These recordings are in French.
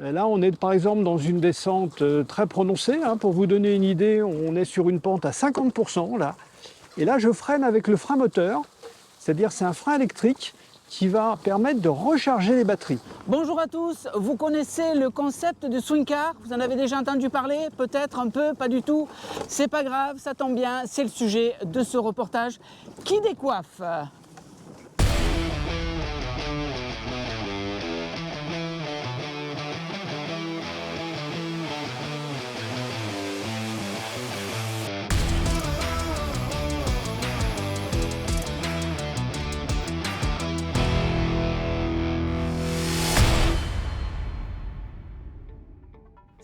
Et là, on est par exemple dans une descente très prononcée. Pour vous donner une idée, on est sur une pente à 50% là. Et là, je freine avec le frein moteur, c'est-à-dire c'est un frein électrique qui va permettre de recharger les batteries. Bonjour à tous, vous connaissez le concept de swing car? Vous en avez déjà entendu parler? Peut-être un peu, pas du tout. C'est pas grave, ça tombe bien, c'est le sujet de ce reportage qui décoiffe.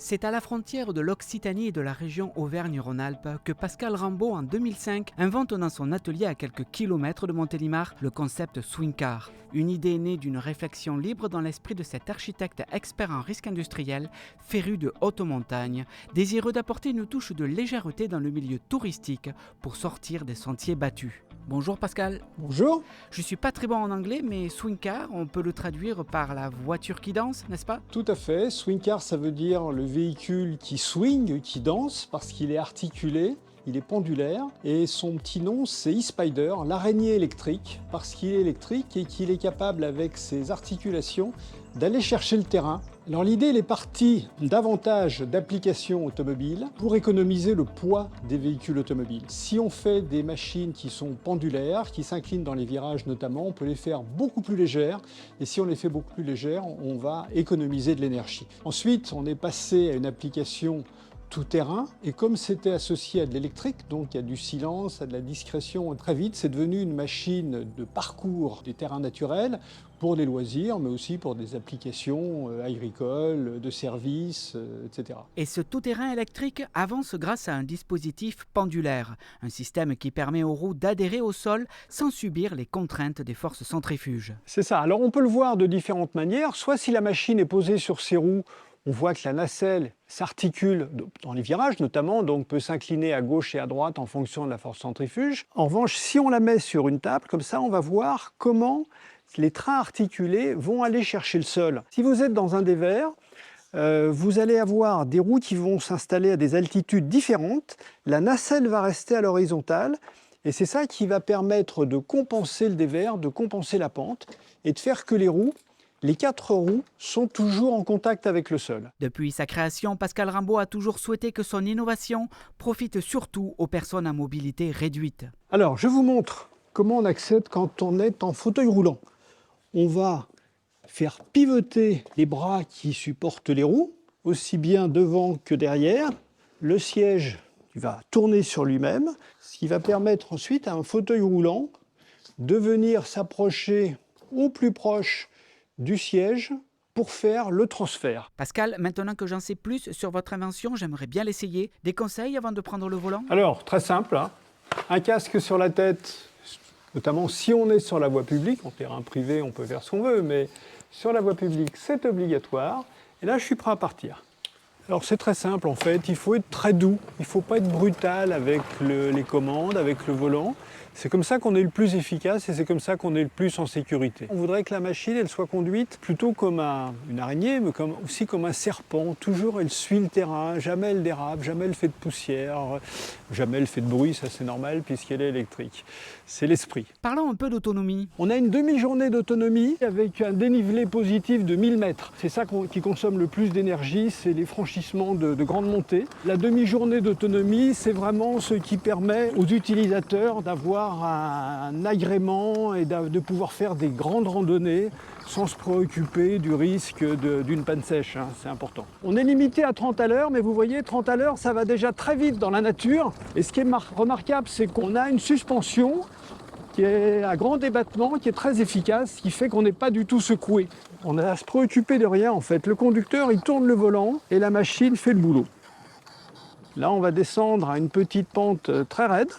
C'est à la frontière de l'Occitanie et de la région Auvergne-Rhône-Alpes que Pascal Rambaud, en 2005, invente dans son atelier à quelques kilomètres de Montélimar le concept swing car. Une idée née d'une réflexion libre dans l'esprit de cet architecte expert en risque industriel, féru de haute montagne, désireux d'apporter une touche de légèreté dans le milieu touristique pour sortir des sentiers battus. Bonjour Pascal. Bonjour. Je suis pas très bon en anglais, mais swing car, on peut le traduire par la voiture qui danse, n'est-ce pas? Tout à fait. Swing car, ça veut dire le véhicule qui swing, qui danse, parce qu'il est articulé, il est pendulaire. Et son petit nom, c'est e-Spider, l'araignée électrique, parce qu'il est électrique et qu'il est capable, avec ses articulations, d'aller chercher le terrain. Alors l'idée, elle est partie davantage d'applications automobiles pour économiser le poids des véhicules automobiles. Si on fait des machines qui sont pendulaires, qui s'inclinent dans les virages notamment, on peut les faire beaucoup plus légères. Et si on les fait beaucoup plus légères, on va économiser de l'énergie. Ensuite, on est passé à une application tout-terrain, et comme c'était associé à de l'électrique, donc à du silence, à de la discrétion, très vite, c'est devenu une machine de parcours des terrains naturels pour les loisirs, mais aussi pour des applications agricoles, de services, etc. Et ce tout-terrain électrique avance grâce à un dispositif pendulaire, un système qui permet aux roues d'adhérer au sol sans subir les contraintes des forces centrifuges. C'est ça. Alors on peut le voir de différentes manières, soit si la machine est posée sur ses roues, on voit que la nacelle s'articule dans les virages notamment, donc peut s'incliner à gauche et à droite en fonction de la force centrifuge. En revanche, si on la met sur une table, comme ça, on va voir comment les trains articulés vont aller chercher le sol. Si vous êtes dans un dévers, vous allez avoir des roues qui vont s'installer à des altitudes différentes. La nacelle va rester à l'horizontale et c'est ça qui va permettre de compenser le dévers, de compenser la pente et de faire que les 4 roues sont toujours en contact avec le sol. Depuis sa création, Pascal Rambaud a toujours souhaité que son innovation profite surtout aux personnes à mobilité réduite. Alors, je vous montre comment on accède quand on est en fauteuil roulant. On va faire pivoter les bras qui supportent les roues, aussi bien devant que derrière. Le siège va tourner sur lui-même, ce qui va permettre ensuite à un fauteuil roulant de venir s'approcher au plus proche du siège pour faire le transfert. Pascal, maintenant que j'en sais plus sur votre invention, j'aimerais bien l'essayer. Des conseils avant de prendre le volant? Alors, très simple, un casque sur la tête, notamment si on est sur la voie publique. En terrain privé, on peut faire ce qu'on veut, mais sur la voie publique, c'est obligatoire. Et là, je suis prêt à partir. Alors, c'est très simple, en fait. Il faut être très doux. Il ne faut pas être brutal avec les commandes, avec le volant. C'est comme ça qu'on est le plus efficace et c'est comme ça qu'on est le plus en sécurité. On voudrait que la machine elle soit conduite plutôt comme une araignée, mais aussi comme un serpent. Toujours elle suit le terrain, jamais elle dérape, jamais elle fait de poussière, jamais elle fait de bruit, ça c'est normal puisqu'elle est électrique. C'est l'esprit. Parlons un peu d'autonomie. On a une demi-journée d'autonomie avec un dénivelé positif de 1000 mètres. C'est ça qui consomme le plus d'énergie, c'est les franchissements de grandes montées. La demi-journée d'autonomie, c'est vraiment ce qui permet aux utilisateurs d'avoir un agrément et de pouvoir faire des grandes randonnées sans se préoccuper du risque d'une panne sèche, c'est important. On est limité à 30 à l'heure, mais vous voyez, 30 à l'heure, ça va déjà très vite dans la nature. Et ce qui est remarquable, c'est qu'on a une suspension qui est à grand débattement, qui est très efficace, qui fait qu'on n'est pas du tout secoué. On a à se préoccuper de rien en fait. Le conducteur, il tourne le volant et la machine fait le boulot. Là, on va descendre à une petite pente très raide,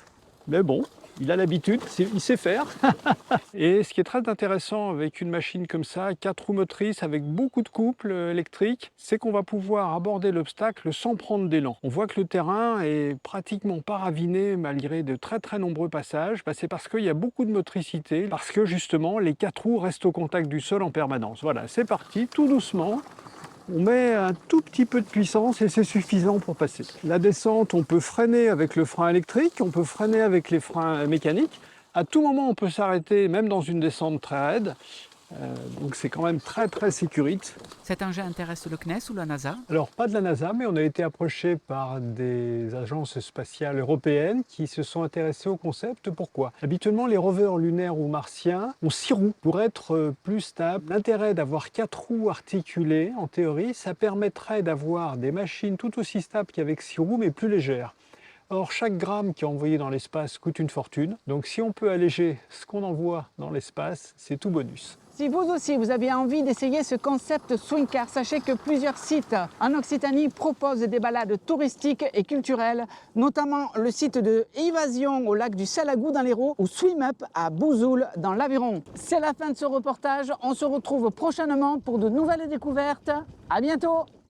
mais bon, il a l'habitude, il sait faire. Et ce qui est très intéressant avec une machine comme ça, 4 roues motrices avec beaucoup de couple électrique, c'est qu'on va pouvoir aborder l'obstacle sans prendre d'élan. On voit que le terrain est pratiquement pas raviné malgré de très très nombreux passages. C'est parce qu'il y a beaucoup de motricité, parce que justement les 4 roues restent au contact du sol en permanence. Voilà, c'est parti, tout doucement. On met un tout petit peu de puissance et c'est suffisant pour passer. La descente, on peut freiner avec le frein électrique, on peut freiner avec les freins mécaniques. À tout moment, on peut s'arrêter, même dans une descente très raide. Donc c'est quand même très sécurite. Cet engin intéresse le CNES ou la NASA? Alors pas de la NASA, mais on a été approché par des agences spatiales européennes qui se sont intéressées au concept. Pourquoi? Habituellement, les rovers lunaires ou martiens ont 6 roues pour être plus stables. L'intérêt d'avoir 4 roues articulées, en théorie, ça permettrait d'avoir des machines tout aussi stables qu'avec 6 roues, mais plus légères. Or, chaque gramme qui est envoyé dans l'espace coûte une fortune. Donc si on peut alléger ce qu'on envoie dans l'espace, c'est tout bonus. Si vous aussi vous avez envie d'essayer ce concept Swing Car, sachez que plusieurs sites en Occitanie proposent des balades touristiques et culturelles, notamment le site de Évasion au lac du Salagou dans l'Hérault ou Swim Up à Bouzoul dans l'Aveyron. C'est la fin de ce reportage, on se retrouve prochainement pour de nouvelles découvertes. À bientôt!